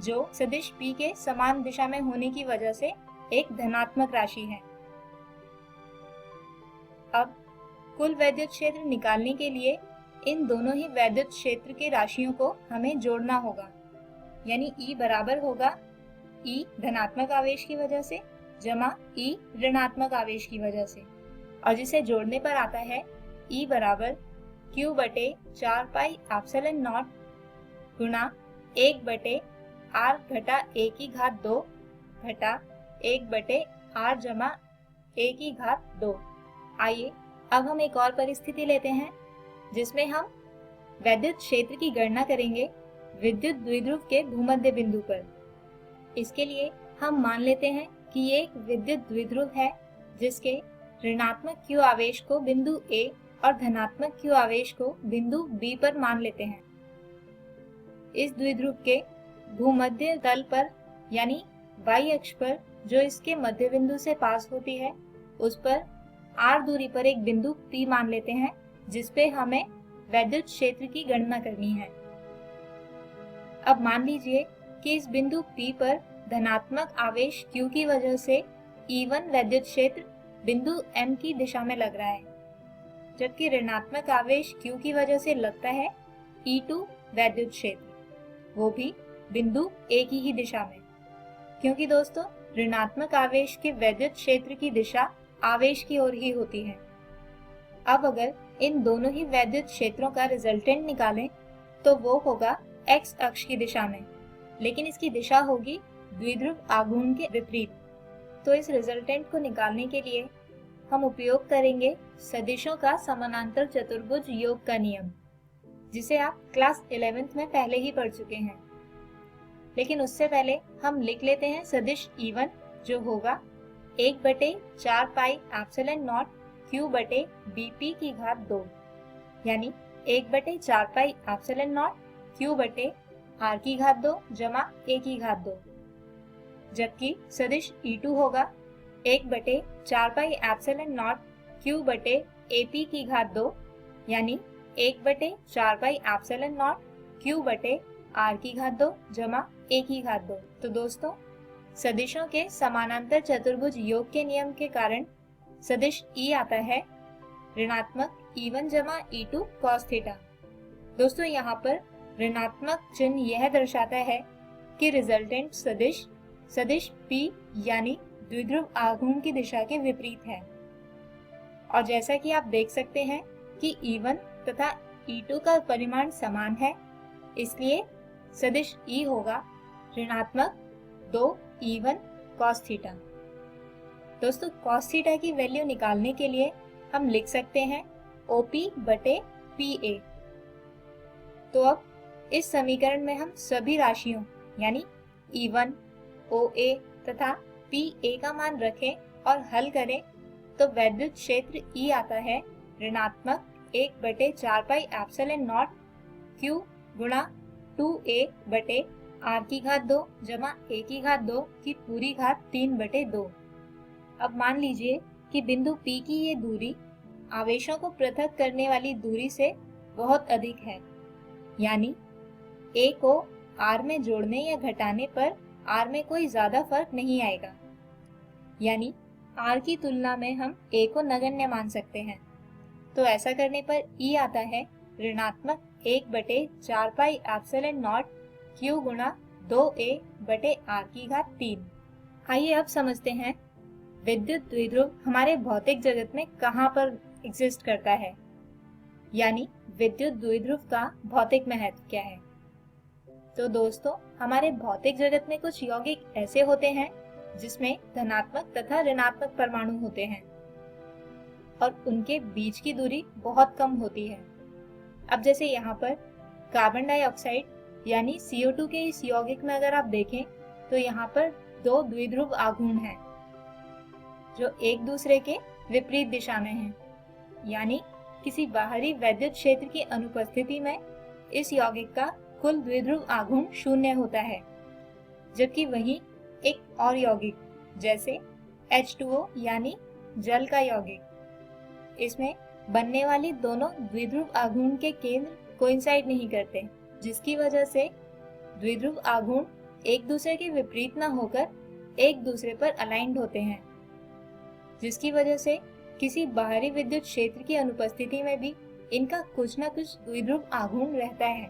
जो सदिश P के समान दिशा में होने की वजह से एक धनात्मक राशि है। अब कुल वैद्युत क्षेत्र निकालने के लिए इन दोनों ही वैद्युत क्षेत्र के राशियों को हमें जोड़ना होगा, यानी E बराबर होगा E धनात्मक आवेश की वजह से जमा E ऋणात्मक आवेश की वजह से, और जिसे जोड़ने पर आता है E बराबर Q बटे 4 पाई एप्सिलॉन नॉट गुणा 1/r घटा a की घात 2 घटा 1/r जमा a की घात 2। आइए अब हम एक और परिस्थिति लेते हैं जिसमें हम वैद्युत क्षेत्र की गणना करेंगे विद्युत द्विध्रुव के भूमध्य बिंदु पर। इसके लिए हम मान लेते हैं कि ये एक विद्युत द्विध्रुव है जिसके ऋणात्मक Q आवेश को बिंदु A और धनात्मक Q आवेश को बिंदु B पर मान लेते हैं। इस द्विध्रुव के भूमध्य तल पर यानी y अक्ष पर जो इसके मध्य बिंदु से पास होती है, उस पर r दूरी पर एक बिंदु P मान लेते हैं जिस पे हमें वैद्युत क्षेत्र की गणना करनी है। अब मान लीजिए कि इस बिंदु P पर धनात्मक आवेश Q की वजह से E1 वैद्युत क्षेत्र बिंदु M की दिशा में लग रहा है, जबकि ऋणात्मक आवेश Q की वजह से लगता है E2 वैद्युत क्षेत्र, वो भी बिंदु A की ही दिशा में, क्योंकि दोस्तों ऋणात्मक आवेश के वैद्युत क्षेत्र की दिशा आवेश की ओर ही होती है। अब अगर इन दोनों ही वैद्युत क्षेत्रों का रिजल्टेंट निकालें तो वो होगा x अक्ष की दिशा में, लेकिन इसकी दिशा होगी द्विध्रुव आघूर्ण के विपरीत। तो इस रिजल्टेंट को निकालने के लिए हम उपयोग करेंगे सदिशों का समानांतर चतुर्भुज योग का नियम, जिसे आप क्लास 11th में पहले ही पढ़ चुके हैं। लेकिन उससे पहले हम लिख लेते हैं सदिश E1 जो होगा 1/4 पाई एप्सिलॉन नॉट Q बटे BP की घात 2, यानी 1/4 पाई एप्सिलॉन नॉट Q बटे R की घात 2 जमा A की घात 2, जबकि सदिश E2 होगा 1/4 पाई एप्सिलॉन नॉट Q बटे AP की घात 2, यानी 1/4 पाई एप्सिलॉन नॉट Q बटे R की घात 2 जमा A की घात 2। तो दोस्तों सदिशों के समानांतर चतुर्भुज योग के नियम के कारण सदिश E आता है ऋणात्मक E1 जमा E2 cos थीटा। दोस्तों यहाँ पर ऋणात्मक चिन्ह यह दर्शाता है कि रिजल्टेंट सदिश सदिश P यानी द्विध्रुव आघूर्ण की दिशा के विपरीत है। और जैसा कि आप देख सकते हैं कि E1 तथा E2 का परिमाण समान है, इसलिए सदिश E होगा ऋणात्मक 2E1 cos थीटा। दोस्तों cos थीटा की वैल्यू निकालने के लिए हम लिख सकते हैं OP बटे PA। तो अब इस समीकरण में हम सभी राशियों यानी E1, OA तथा PA का मान रखें और हल करें तो वैद्युत क्षेत्र E आता है ऋणात्मक 1 बटे 4 पाई एप्सिलॉन नॉट Q गुणा 2A बटे R की घात 2 जमा A की घात 2 की पूरी घात 3 बटे 2। अब मान लीजिए कि बिंदु P की ये दूरी आवेशों को पृथक करने वाली दूरी से बहुत अधिक है, यानी A को R में जोड़ने या घटाने पर R में कोई ज्यादा फर्क नहीं आएगा, यानी R की तुलना में हम A को नगण्य मान सकते हैं। तो ऐसा करने पर E आता है ऋणात्मक 1 बटे 4 पाई एप्सिलॉन नॉट Q गुणा 2A बटे R की घात 3। आइए अब समझते हैं विद्युत द्विध्रुव हमारे भौतिक जगत में कहाँ पर एग्जिस्ट करता है, यानी विद्युत द्विध्रुव का भौतिक महत्व क्या है। तो दोस्तों हमारे भौतिक जगत में कुछ यौगिक ऐसे होते हैं जिसमें धनात्मक तथा ऋणात्मक परमाणु होते हैं और उनके बीच की दूरी बहुत कम होती है। अब जैसे यहाँ पर कार्बन डाइऑक्साइड यानी CO2 के इस यौगिक में अगर आप देखें तो यहाँ पर 2 द्विध्रुव आघूर्ण हैं जो एक दूसरे के विपरीत दिशा में हैं, यानी किसी बाहरी वैद्युत क्षेत्र की अनुपस्थिति में इस यौगिक का कुल द्विध्रुव आघूर्ण 0 होता है, जबकि वहीं एक और यौगिक जैसे H2O यानी जल का यौगिक, इसमें बनने वाली दोनों द्विध्रुव आघूर्ण के केंद्र कोइंसाइड नहीं करते, जिसकी वजह से द्विध्रुव आघूर्ण एक दूसरे के विपरीत न होकर एक दूसरे पर अलाइंड होते हैं, जिसकी वजह से किसी बाहरी विद्युत क्षेत्र की अनुपस्थिति में भी इनका कुछ न कुछ द्विध्रुव आघूर्ण रहता है।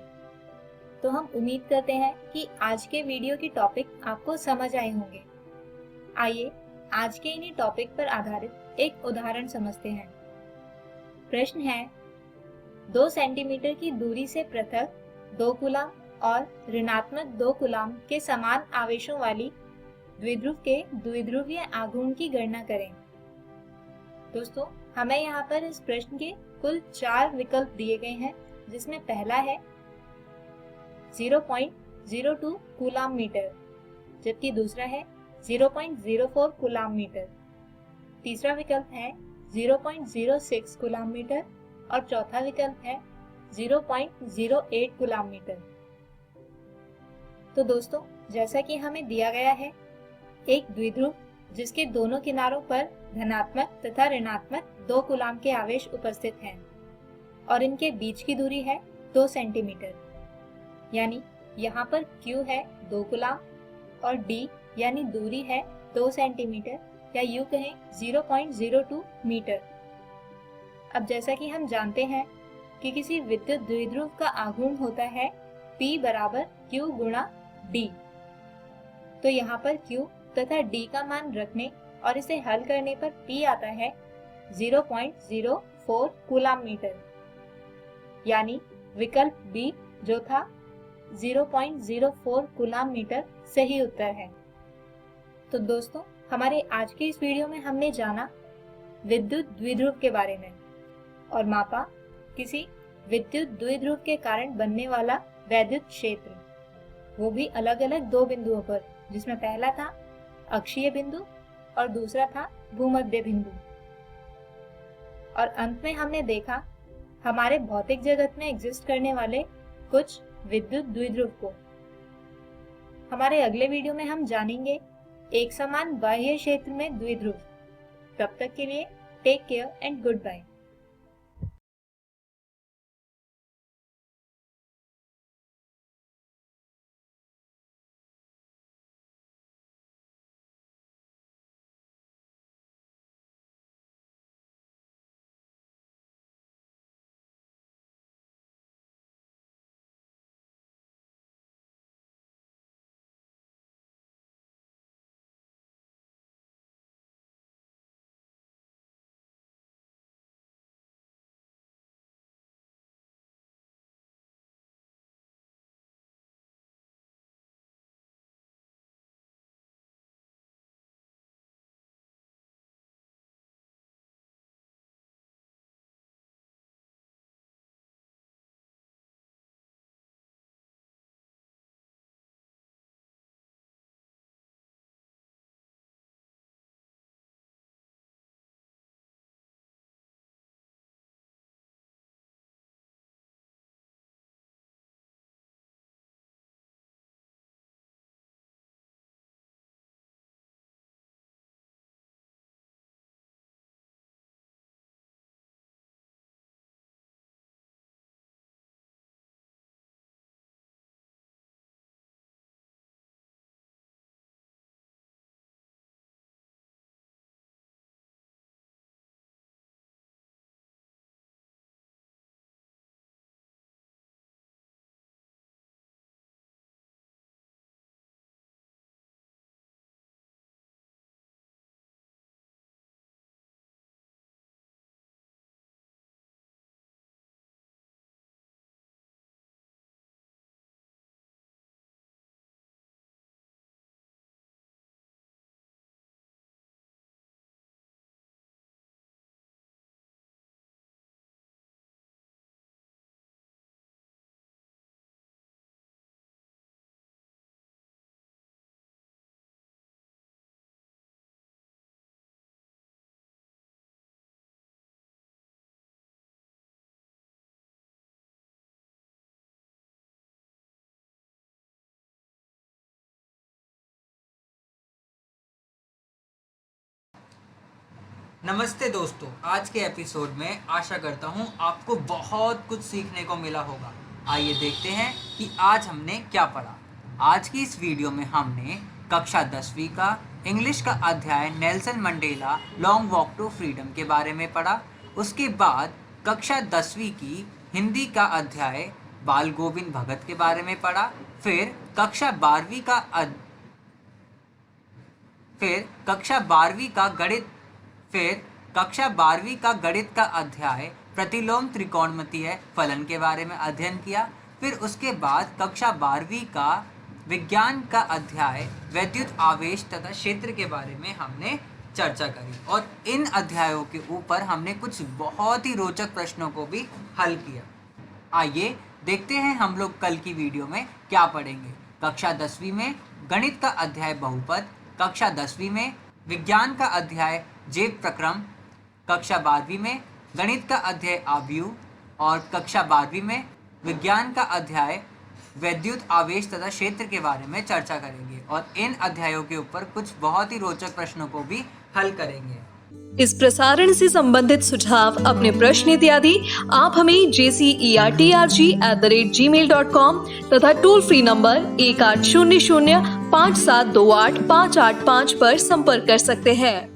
तो हम उम्मीद करते हैं कि आज के वीडियो की टॉपिक आपको समझ आए होंगे। आइए आज के इन्हीं टॉपिक पर आधारित एक उदाहरण समझते हैं। प्रश्न है 2 सेंटीमीटर की दूरी से पृथक 2 कूलाम और ऋणात्मक 2 कूलाम के समान आवेशों वाली द्विध्रुव के द्विध्रुवीय आघूर्ण की गणना करें। दोस्तों हमें यहाँ पर इस प्रश्न के कुल 4 विकल्प दिए गए हैं, जिसमें पहला है 0.02 कूलाम मीटर, जबकि दूसरा है 0.04 कूलाम मीटर, तीसरा विकल्प है 0.06 कूलाम मीटर और चौथा विकल्प है 0.08 कूलाम मीटर। तो दोस्तों जैसा कि हमें दिया गया है, एक द्विध्रुव जिसके दोनों किनारों पर धनात्मक तथा ऋणात्मक 2 कूलाम के आवेश उपस्थित हैं और इनके बीच की दूरी है 2 सेंटीमीटर, यानी यहाँ पर Q है 2 कूलाम और D यानी दूरी है 2 सेंटीमीटर या यूं कहें 0.02 मीटर। अब जैसा कि हम जानते हैं कि किसी विद्युत द्विध्रुव का आघूर्ण होता है P बराबर Q गुणा D, तो यहाँ पर Q तथा D का मान रखने और इसे हल करने पर P आता है 0.04 कूलाम मीटर, यानी विकल्प B जो था 0.04 कूलाम मीटर सही उत्तर है। तो दोस्तों हमारे आज के इस वीडियो में हमने जाना विद्युत द्विध्रुव के बारे में और मापा किसी विद्युत द्विध्रुव के कारण बनने वाला वैद्युत क्षेत्र, वो भी अलग अलग 2 बिंदुओं पर, जिसमें पहला था अक्षीय बिंदु और दूसरा था भूमध्य बिंदु। और अंत में हमने देखा हमारे भौतिक जगत में एग्जिस्ट करने वाले कुछ विद्युत द्विध्रुव को। हमारे अगले वीडियो में हम जानेंगे एक समान बाह्य क्षेत्र में द्विध्रुव। तब तक के लिए take care and goodbye. नमस्ते दोस्तों, आज के एपिसोड में आशा करता हूँ आपको बहुत कुछ सीखने को मिला होगा। आइए देखते हैं कि आज हमने क्या पढ़ा। आज की इस वीडियो में हमने कक्षा 10वीं का इंग्लिश का अध्याय Nelson Mandela long walk to freedom के बारे में पढ़ा। उसके बाद कक्षा 10वीं की हिंदी का अध्याय बाल गोविंद भगत के बारे में पढ़ा। फिर कक्षा 12वीं का गणित का अध्याय प्रतिलोम त्रिकोणमितीय फलन के बारे में अध्ययन किया। फिर उसके बाद कक्षा 12वीं का विज्ञान का अध्याय वैद्युत आवेश तथा क्षेत्र के बारे में हमने चर्चा करी और इन अध्यायों के ऊपर हमने कुछ बहुत ही रोचक प्रश्नों को भी हल किया। आइए देखते हैं हम लोग कल की वीडियो में क्या पढ़ेंगे। कक्षा 10वीं में गणित का अध्याय बहुपद, कक्षा 10वीं में विज्ञान का अध्याय जेव प्रक्रम, कक्षा 12वीं में गणित का अध्याय आव्यूह और कक्षा 12वीं में विज्ञान का अध्याय वैद्युत आवेश तथा क्षेत्र के बारे में चर्चा करेंगे और इन अध्यायों के ऊपर कुछ बहुत ही रोचक प्रश्नों को भी हल करेंगे। इस प्रसारण से संबंधित सुझाव, अपने प्रश्न इत्यादि आप हमें jcertrg@gmail.com तथा टोल फ्री नंबर 1800 5728 585 पर संपर्क कर सकते हैं।